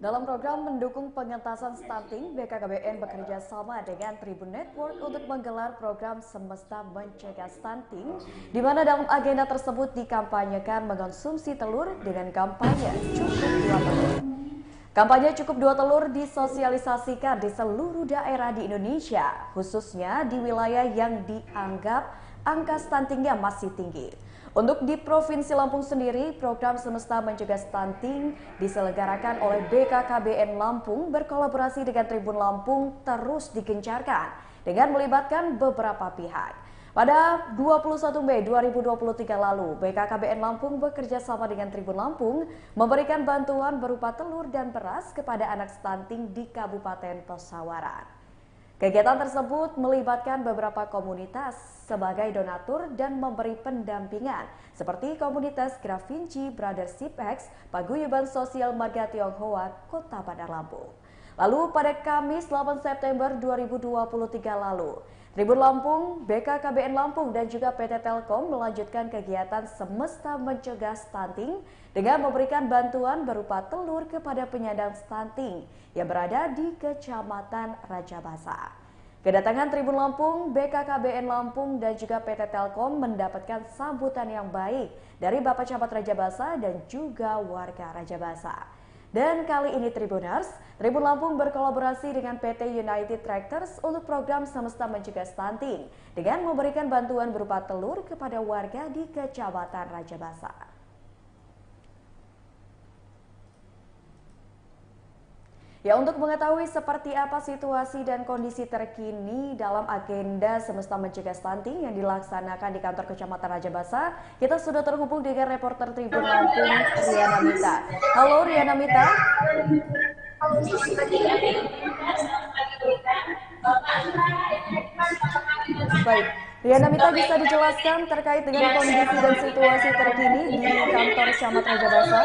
Dalam program mendukung pengentasan stunting, BKKBN bekerja sama dengan Tribun Network untuk menggelar program Semesta Mencegah Stunting, di mana dalam agenda tersebut dikampanyekan mengonsumsi telur dengan kampanye Cukup 2 Telur. Kampanye Cukup 2 Telur disosialisasikan di seluruh daerah di Indonesia, khususnya di wilayah yang dianggap angka stuntingnya masih tinggi. Untuk di Provinsi Lampung sendiri, program Semesta Mencegah Stunting diselenggarakan oleh BKKBN Lampung berkolaborasi dengan Tribun Lampung terus digencarkan dengan melibatkan beberapa pihak. Pada 21 Mei 2023 lalu, BKKBN Lampung bekerja sama dengan Tribun Lampung memberikan bantuan berupa telur dan beras kepada anak stunting di Kabupaten Pesawaran. Kegiatan tersebut melibatkan beberapa komunitas sebagai donatur dan memberi pendampingan seperti komunitas Grafinci Brothership X, Paguyuban Sosial Marga Tionghoa, Kota Bandar Lampung. Lalu pada Kamis 8 September 2023 lalu, Tribun Lampung, BKKBN Lampung dan juga PT Telkom melanjutkan kegiatan Semesta Mencegah Stunting dengan memberikan bantuan berupa telur kepada penyandang stunting yang berada di Kecamatan Rajabasa. Kedatangan Tribun Lampung, BKKBN Lampung dan juga PT Telkom mendapatkan sambutan yang baik dari Bapak Camat Rajabasa dan juga warga Rajabasa. Dan kali ini Tribuners, Tribun Lampung berkolaborasi dengan PT United Tractors untuk program Semesta Mencegah Stunting dengan memberikan bantuan berupa telur kepada warga di Kecamatan Rajabasa. Ya, untuk mengetahui seperti apa situasi dan kondisi terkini dalam agenda Semesta Mencegah Stunting yang dilaksanakan di kantor Kecamatan Rajabasa, kita sudah terhubung dengan reporter Tribun Lampung, Riana Mita. Halo Riana Mita. Baik, Riana Mita bisa dijelaskan terkait dengan kondisi dan situasi terkini di kantor Camat Rajabasa?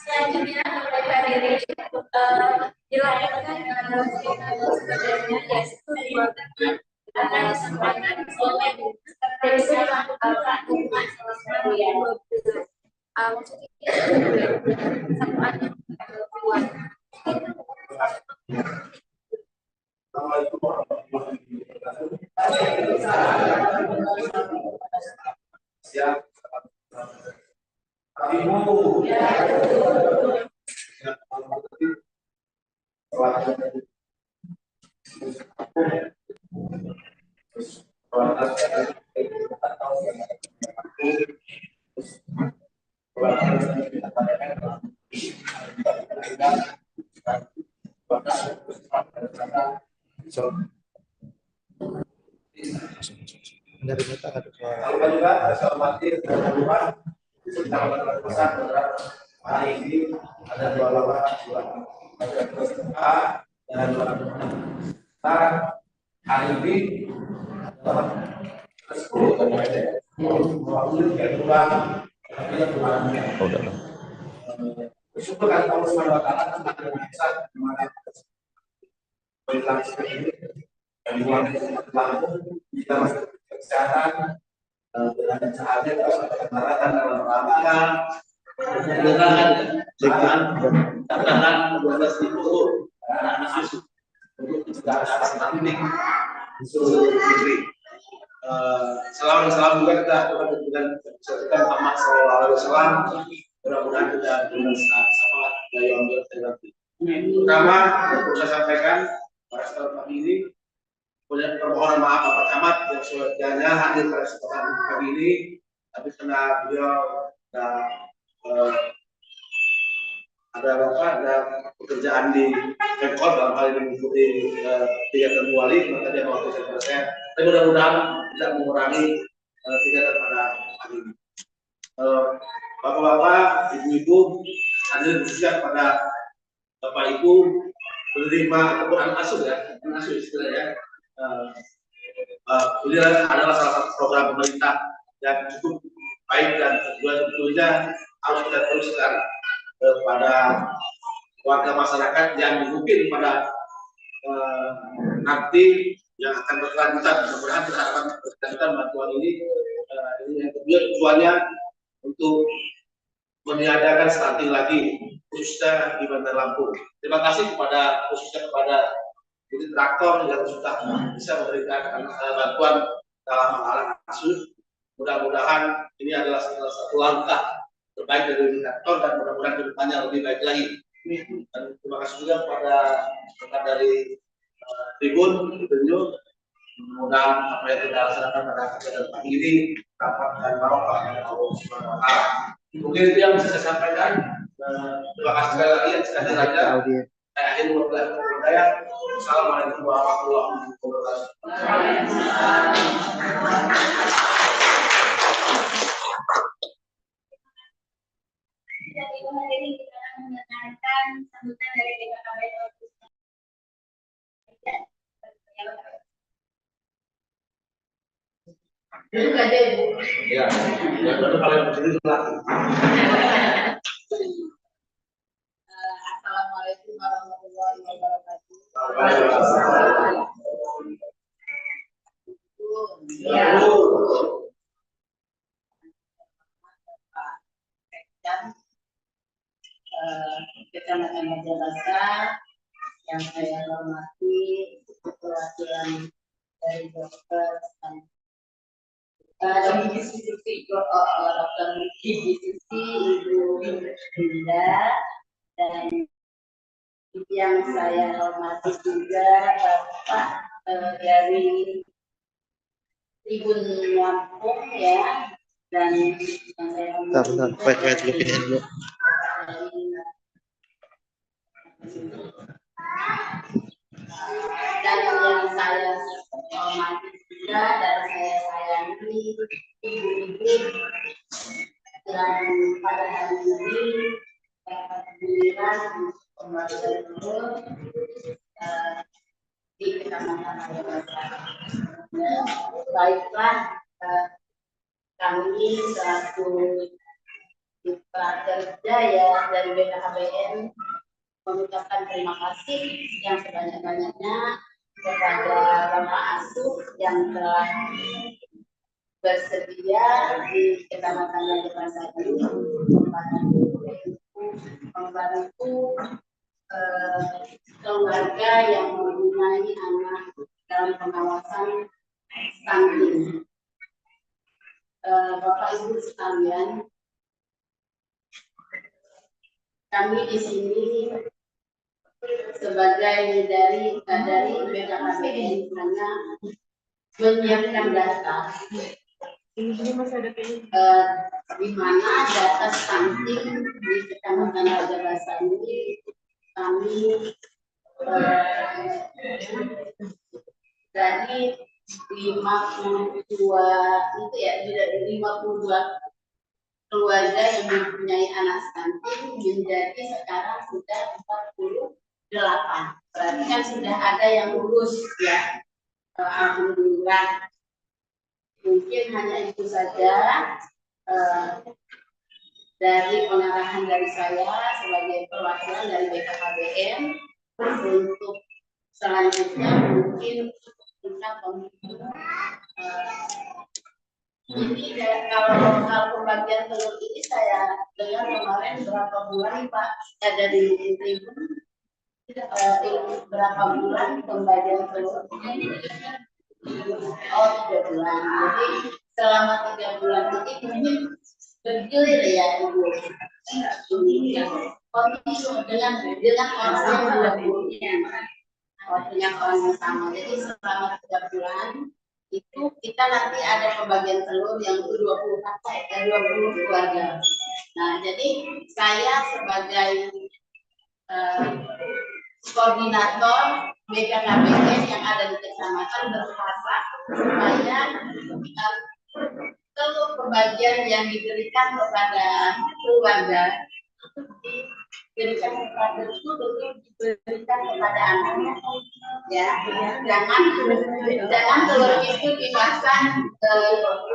Selanjutnya dilakukan ada kesempatan oleh hari ini ada dua dan hari ini bersyukur kan Allah SWT dan kita masih kesehatan dengan saatnya kesehatan dalam rangka tambahan 12.000 anak asuh untuk mencegah stunting di seluruh negeri. Salam juga kita dengan Muhammad SAW. Mudah-mudahan kita bersama sama dari Allah. pertama perlu saya sampaikan pada kesempatan pagi ini permohonan maaf Bapak Camat yang sewaktu-waktunya hadir pada kesempatan pagi ini, tapi karena beliau ada pekerjaan di Pemkot dalam hal ini mengikuti kegiatan wali, maka dia mau saya. Tapi mudah-mudahan tidak mengurangi kegiatan pada hari ini. Bapak-bapak, ibu-ibu, hadir khususnya pada Bapak Ibu penerima ataupun anak asuh ya, anak asuh istilahnya. Beliau adalah salah satu program pemerintah yang cukup baik dan sebetulnya harus kita teruskan kepada warga masyarakat yang mungkin pada nanti yang akan berkelanjutan. Mudah-mudahan kita akan berkelanjutan bantuan ini yang kedua tujuannya untuk meniadakan stunting lagi khususnya di Bandar Lampung. Terima kasih khususnya kepada unit traktor yang sudah bisa memberikan bantuan dalam hal asuh. Mudah-mudahan ini adalah salah satu langkah terbaik dari unit traktor dan mudah-mudahan kedepannya lebih baik lagi. Dan terima kasih juga kepada rekan dari Tribun Tunjuk. Mudah-mudahan apa yang kita laksanakan pada kegiatan pagi ini dapat dan barokah dari Allah Subhanahu wa Ta'ala. Mungkin itu yang bisa saya sampaikan. Terima kasih sekali lagi yang sekali saja. Saya akhiri berkata, Assalamualaikum warahmatullahi wabarakatuh. Jadi hari ini kita akan mendengarkan sambutan dari BKKBN. Juga deh, Bu. Ya, yang baru kalian berdiri lagi. Assalamualaikum warahmatullahi wabarakatuh. Ya. Kecamatan Majalasa yang saya hormati, perwakilan dari dokter Dr. Gigi Ibu Dinda, dan yang saya hormati juga Bapak dari Tribun Lampung ya, dan yang saya hormati dan yang saya hormati juga dan saya sayangi ibu-ibu yang pada hari ini dapat giliran pembagian umur di Kecamatan Majalasa. Baiklah, kami selaku mitra kerja ya dari BKKBN mengucapkan terima kasih yang sebanyak-banyaknya kepada Bapak Asuh yang telah bersedia di Kecamatan Majalasa ini membantu keluarga yang mempunyai anak dalam pengawasan stunting. Bapak Ibu sekalian, kami di sini sebagai dari BKKBN hanya menyiapkan data di mana data stunting di Kecamatan Majalasa ini kami dari 52 itu ya, dari 52 keluarga yang mempunyai anak stunting menjadi sekarang sudah 48. Berarti kan sudah ada yang lulus ya. Alhamdulillah. Mungkin hanya itu saja dari pengarahan dari saya sebagai perwakilan dari BKKBN. Untuk selanjutnya mungkin kita ini kalau pembagian telur ini saya dengar kemarin berapa bulan Pak dari Tribun berapa bulan pembagian telur ini? Oh 3 bulan. Jadi selama 3 bulan ini mungkin bergilir ya Ibu. kontinu dengan orang yang 20 dengan orang yang sama. Jadi selama 3 bulan itu kita nanti ada pembagian telur yang itu 20 kakak dan 20 keluarga. Nah, jadi saya sebagai koordinator BKKBN yang ada di kecamatan berharap supaya telur pembagian yang diberikan kepada keluarga diberikan kepada itu betul diberikan kepada anaknya, ya. Jangan telur itu dimasak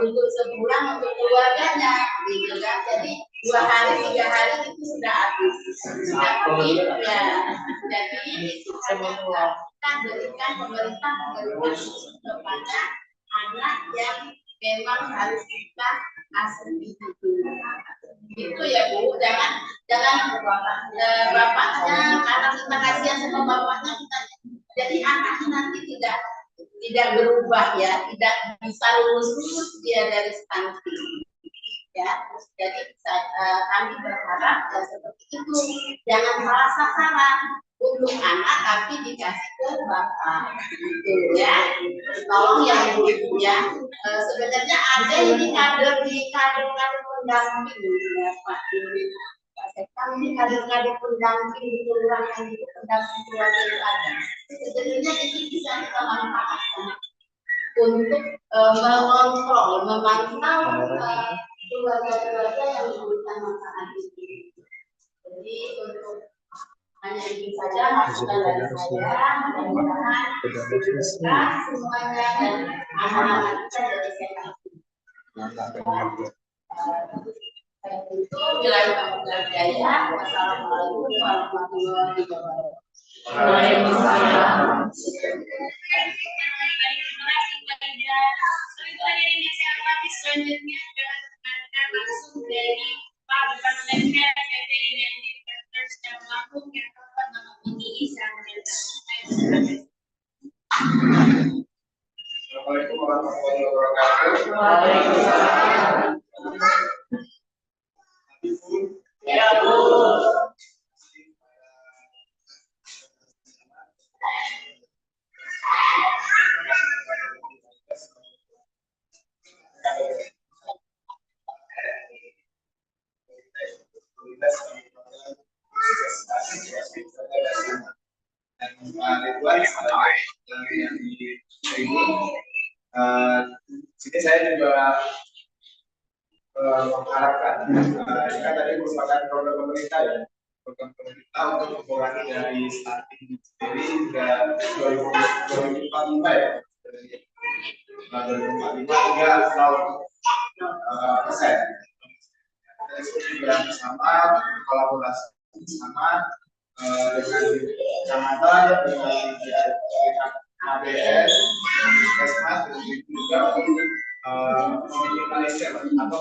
untuk sebulan untuk keluarganya, gitu kan. Jadi 2 hari 3 hari itu sudah habis. Tapi ya, jadi itu hanya kita berikan pemerintah kepada anak yang memang harus kita asli itu. Itu ya Bu, jangan bapaknya karena kita kasihan sama bapaknya kita. Jadi anaknya nanti tidak berubah ya, tidak bisa lulus dia dari stunting. Ya, jadi kami berharap seperti itu. Jangan salah sasaran untuk anak tapi dikasih ke bapak, gitu ya. Tolong ya Bu ya. Sebenarnya ada ini kader pendamping ya Pak. Kami ini kader pendamping di kelurahan itu pendamping keluarga itu ada. Sebenarnya itu bisa kita manfaatkan untuk mengontrol, memantau keluarga-keluarga yang membutuhkan manfaat ini. Jadi untuk hanya ini saja masukan dari saya, mudah-mudahan semuanya dan anak-anak kita jadi sehat. Itu wilayah Kabupaten Jaya. Wassalamualaikum warahmatullahi wabarakatuh. Waalaikumsalam. Selanjutnya adalah langsung dari Pak Departemen PPI dan Direktur sedang melakukan yang dapat menghubungi Islam. Assalamualaikum warahmatullahi wabarakatuh. Waalaikumsalam. Ya Bu. Sini saya juga mengharapkan, ini kan tadi merupakan program pemerintah ya, program pemerintah untuk mengurangi dari stunting sendiri hingga 2045 ya, 2045 hingga 0%. Dan itu juga sama, kolaborasi sama dengan kecamatan, dengan ABN, Kesmas, dan juga untuk meminimalisir atau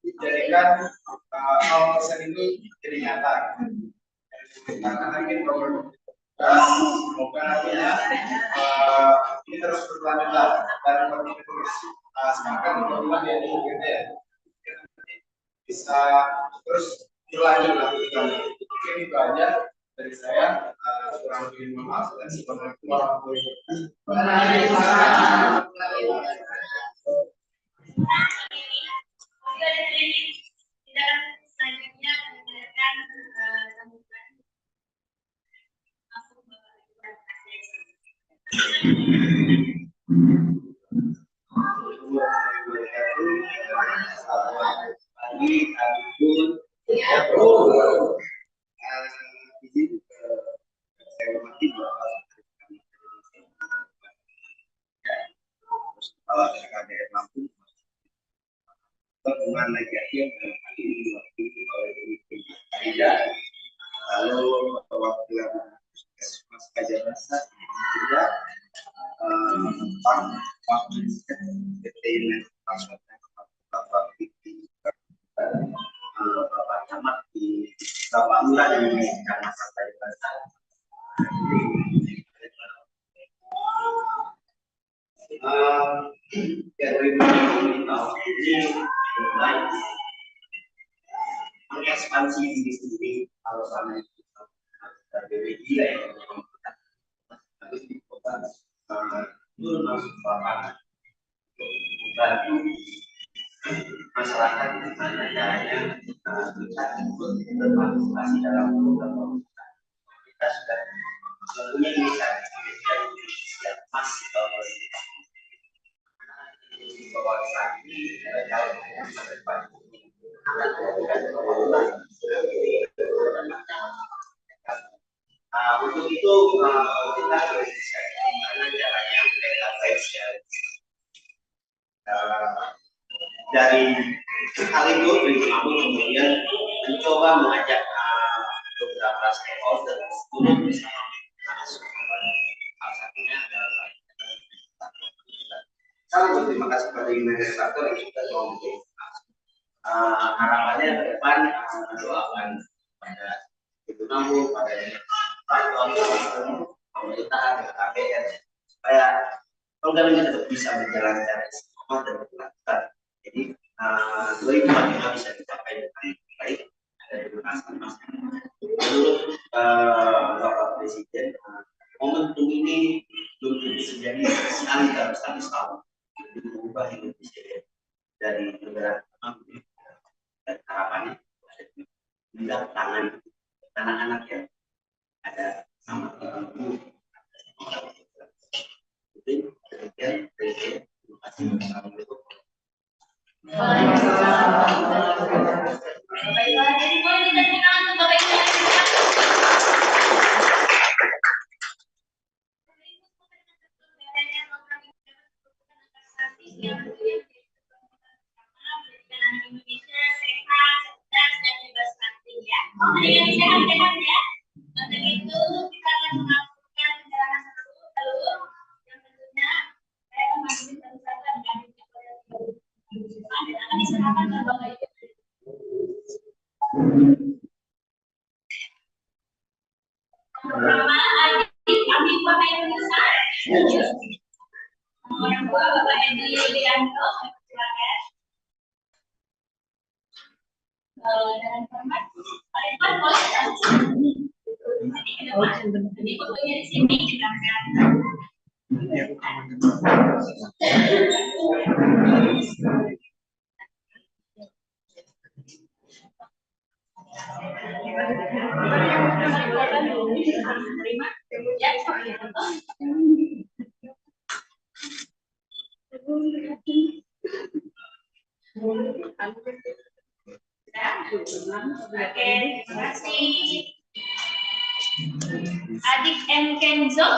menjadikan 0% ini jadi nyata. Karena ini program semoga nantinya ini terus berlanjut dan terus semakin berlanjut ya di UGD ya. Bisa terus berlanjut lah. Mungkin itu aja dari saya. Kurang lebih mohon maaf dan assalamualaikum warahmatullahi wabarakatuh. Selanjutnya menggunakan sambutan aku saya hormati Kepala BKKBN Lampung hubungan negatif dalam hal ini diwakili oleh Aida, lalu perwakilan Mas Kajarasa juga tentang waktu detailnya maksudnya Bapak Vicky Bapak Camat di Bapak Lurah di Kecamatan Kajarasa. Dari tahun ini mulai mengekspansi diri sendiri kalau sana itu BPI ya, tapi di kota itu masuk lapangan bantu masyarakat gimana caranya bisa ikut berpartisipasi dalam program pemerintah. Kita sudah tentunya ini sudah pas bahwa saat ini kalau untuk itu kita bisa gimana caranya mereka dari hal itu Tribunabung kemudian mencoba mengajak beberapa stakeholder untuk bersama salah satunya adalah saya berterima kasih kepada administrator yang sudah mengundang. Harapannya ke depan mendoakan pada Tribunabung, pada pemerintah, KPR supaya program ini tetap bisa berjalan secara istiqomah dan berlanjut. Jadi 2045 bisa dicapai dengan baik. Terima kasih. Menurut Bapak Presiden, momentum ini belum tentu terjadi sekali dalam 100 tahun. Itu mengubah Indonesia dari negara dan harapannya tidak tangan anak-anak yang ada sama ibu. Demikian, terima kasih. Assalamualaikum. Baiklah, jadi boleh kita dengarkan untuk Bapak Ibu yang Indonesia sehat, cerdas, dan bebas stunting ya. Yang sehat-sehat ya. Untuk itu kita akan melakukan penjelasan dulu, yang tentunya saya akan mengikuti satu-satu dan akan diserahkan ke Bapak Ibu. Pertama, adik Bapak Indonesia. Orang tua Bapak Edi Yulianto, silakan. Dan format, Pak Irfan boleh kan? Jadi ke depan, jadi fotonya di sini kita akan. Terima, kemudian sampai Oke, terima kasih. Adik M. Kenzo.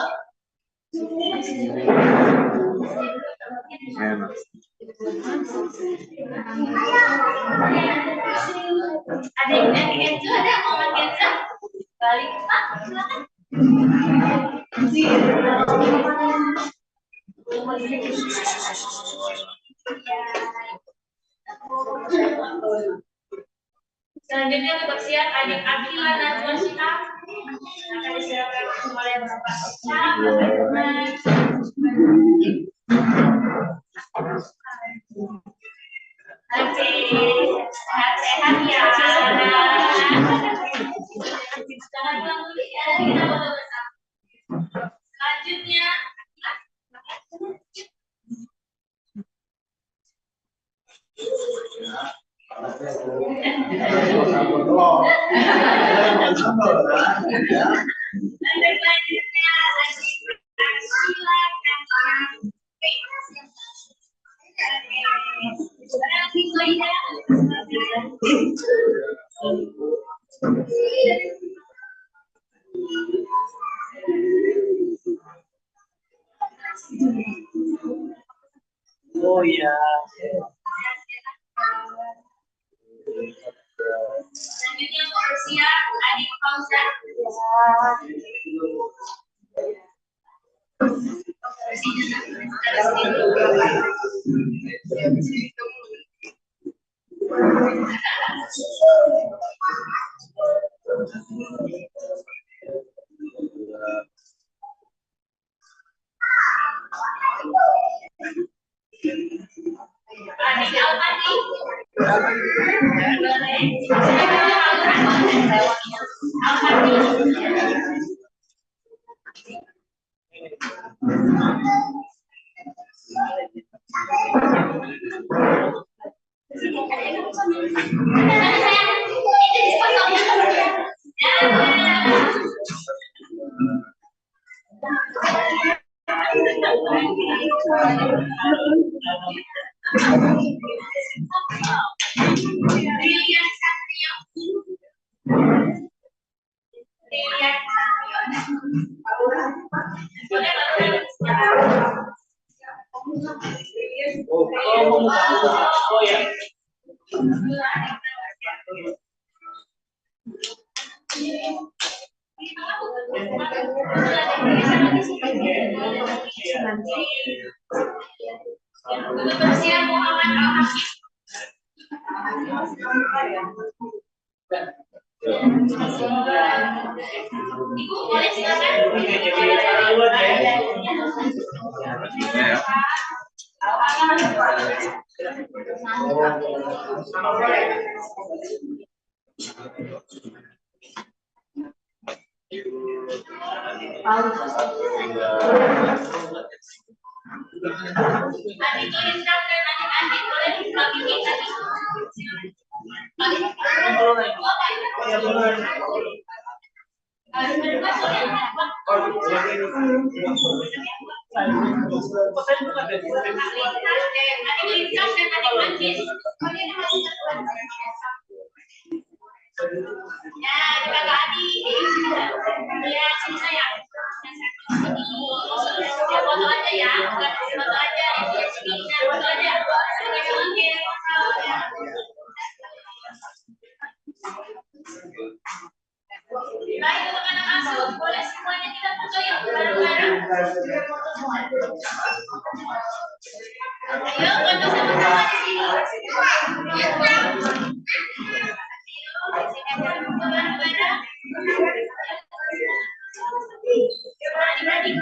Adik M. Kenzo ada Muhammad Kenzo? Balik Pak, silakan. Selanjutnya untuk bersiap adik Akila Najwa Syihab akan disiapkan oleh Bapak Syihab. Oke, sehat-sehat ya. Jangan pulang dulu ya, kita foto bersama. Selanjutnya Oh iya. selanjutnya bersiap adik Fauzan. Adik Alfani. Boleh. Ibu boleh silakan. Adik boleh silakan, adik boleh bagi kita. Baik, untuk anak asuh, boleh semuanya kita foto yang bareng-bareng. Ayo, foto sama-sama di sini. Ayo, foto bareng-bareng. Adik-adik.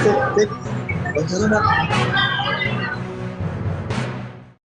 Cek, cek.